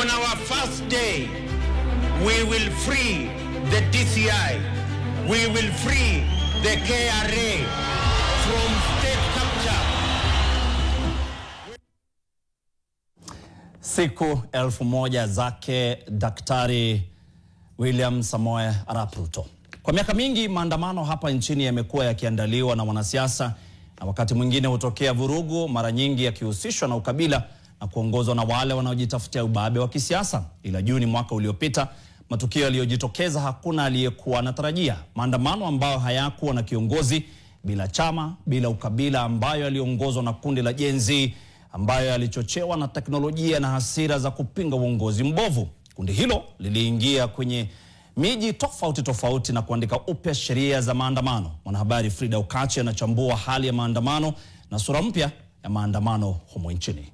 On our first day, we will free the DCI. We will free the KRA from state capture. Siku 1000 zake Daktari William Samoei Arap Ruto. Kwa miaka mingi maandamano hapa nchini yamekuwa yakiandaliwa na wanasiasa, na wakati mwingine hutokea vurugu, mara nyingi yakihusishwa na ukabila na kuongozwa na wale wanaojitafutia ubabe wa kisiasa. Ila Juni mwaka uliopita, matukio yaliyojitokeza hakuna aliyekuwa anatarajia. Maandamano ambayo hayakuwa na kiongozi, bila chama, bila ukabila, ambayo yaliongozwa na kundi la Gen Z, ambayo yalichochewa na teknolojia na hasira za kupinga uongozi mbovu. Kundi hilo liliingia kwenye miji tofauti tofauti na kuandika upya sheria za maandamano. Mwanahabari Frida Ukachi anachambua hali ya maandamano na sura mpya ya maandamano humo nchini.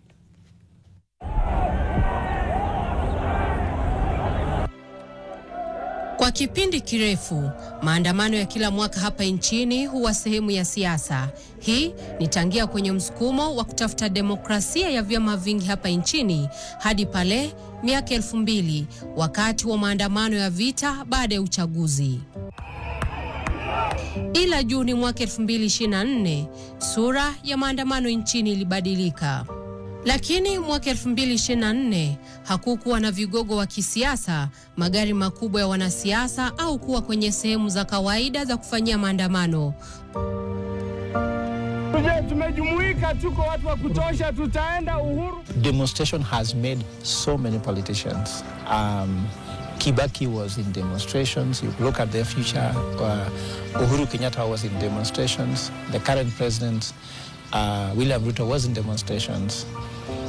Kwa kipindi kirefu, maandamano ya kila mwaka hapa nchini huwa sehemu ya siasa. Hii ni tangia kwenye msukumo wa kutafuta demokrasia ya vyama vingi hapa nchini hadi pale miaka 2000 wakati wa maandamano ya vita baada ya uchaguzi. Ila Juni mwaka 2024, sura ya maandamano nchini ilibadilika. Lakini mwaka 2024 hakukuwa na vigogo wa kisiasa, magari makubwa ya wanasiasa au kuwa kwenye sehemu za kawaida za kufanyia maandamano. Tumejumuika, tuko watu wa kutosha, tutaenda uhuru. Demonstration has made so many politicians. Kibaki was in demonstrations. You look at their future. Uhuru Kenyatta was in demonstrations. The current president, William Ruto, was in demonstrations.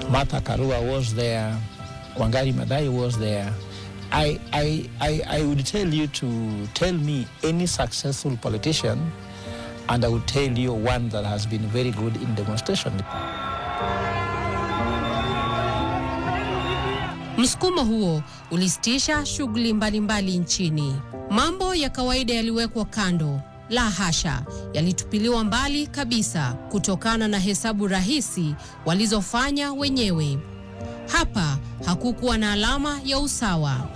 Martha Karua was there. Wangari Maathai was there. I would tell you to tell me any successful politician, and I would tell you one that has been very good in demonstration. Msukumo huo ulisitisha shughuli mbalimbali nchini. Mambo ya kawaida yaliwekwa kando. La hasha, yalitupiliwa mbali kabisa kutokana na hesabu rahisi walizofanya wenyewe. Hapa hakukuwa na alama ya usawa.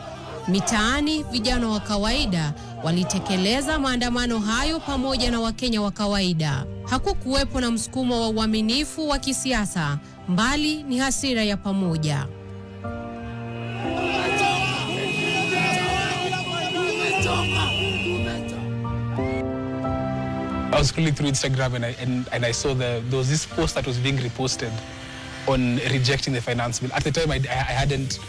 Mitaani vijana wa kawaida walitekeleza maandamano hayo pamoja na Wakenya wa kawaida. Hakukuwepo na msukumo wa uaminifu wa kisiasa, mbali ni hasira ya pamoja. I was scrolling through Instagram and I saw there was this post that was being reposted on rejecting the finance bill. At the time, I hadn't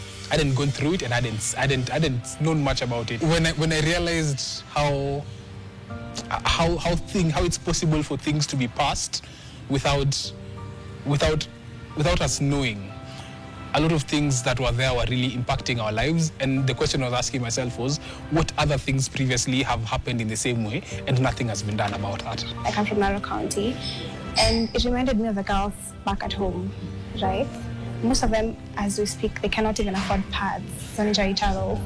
gone through it and I hadn't known much about it. When I realized how it's possible for things to be passed without us knowing, a lot of things that were there were really impacting our lives. And the question I was asking myself was, what other things previously have happened in the same way and nothing has been done about that? I come from Narrow County, and it reminded me of the girls back at home, right? Most of them, as we speak, they cannot even afford pads, sanitary towels,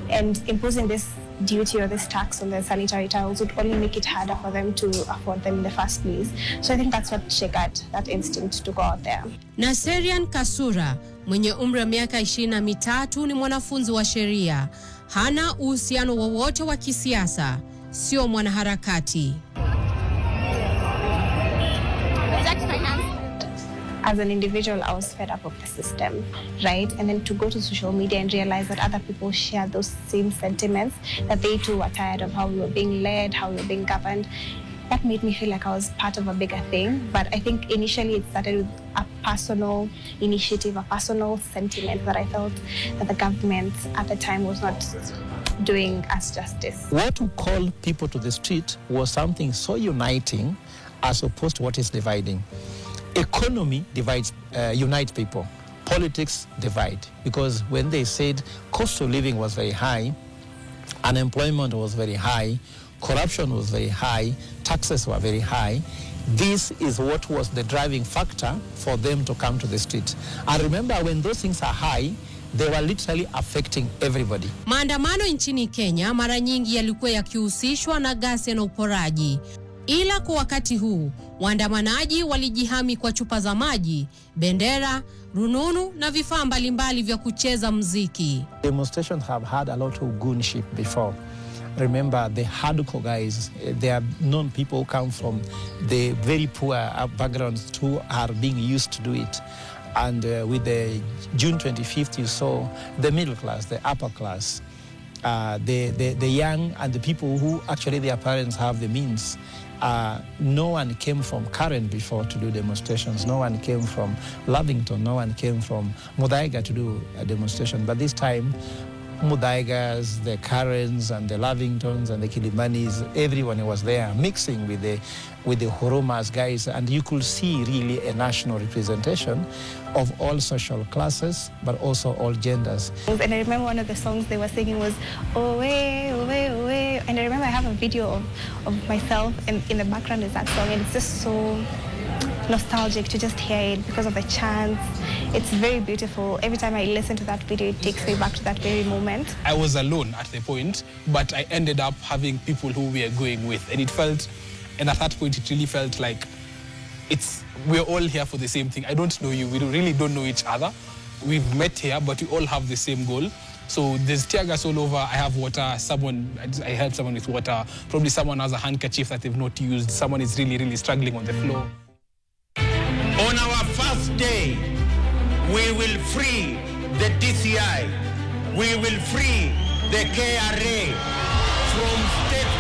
and imposing this duty or this tax on the sanitary towels would only make it harder for them to afford them in the first place. So I think that's what triggered that instinct to go out there. Naserian Kasura, mwenye umri wa miaka 23, ni mwanafunzi wa sheria. Hana uhusiano wowote wa kisiasa, sio mwanaharakati. As an individual, I was fed up of the system, right? And then to go to social media and realize that other people share those same sentiments, that they too were tired of how we were being led, how we were being governed, that made me feel like I was part of a bigger thing. But I think initially it started with a personal initiative, a personal sentiment that I felt that the government at the time was not doing us justice. What to call people to the street was something so uniting as opposed to what is dividing. Economy unites people. Politics divide. Because when they said cost of living was very high, unemployment was very high, corruption was very high, taxes were very high, this is what was the driving factor for them to come to the street. I remember when those things are high, they were literally affecting everybody. Maandamano nchini Kenya mara nyingi yalikuwa yakihusishwa na ghasia na uporaji. Ila kwa wakati huu, waandamanaji walijihami kwa chupa za maji, bendera, rununu na vifaa mbalimbali vya kucheza muziki. Demonstrations have had a lot of goonship before. Remember, the hardcore guys, they are known people who come from the very poor backgrounds who are being used to do it. And with the June 25th, you saw the middle class, the upper class, the young and the people who actually their parents have the means. No one came from Karen before to do demonstrations. No one came from Lavington. No one came from Muthaiga to do a demonstration. But this time, Muthaigas, the Karens and the Lavingtons and the Kilimanis, everyone was there mixing with the Hurumas guys, and you could see really a national representation of all social classes, but also all genders. And I remember one of the songs they were singing was "Owe, Owe, Owe," and I remember I have a video of myself in the background is that song, and it's just so nostalgic to just hear it because of the chants. It's very beautiful. Every time I listen to that video, it takes me back to that very moment. I was alone at the point, but I ended up having people who we were going with, and it felt, and at that point, it really felt like we're all here for the same thing. I don't know you. We really don't know each other. We've met here, but we all have the same goal. So there's tear gas all over. I have water. I help someone with water. Probably someone has a handkerchief that they've not used. Someone is really, really struggling on the floor. On our first day, we will free the DCI. We will free the KRA from state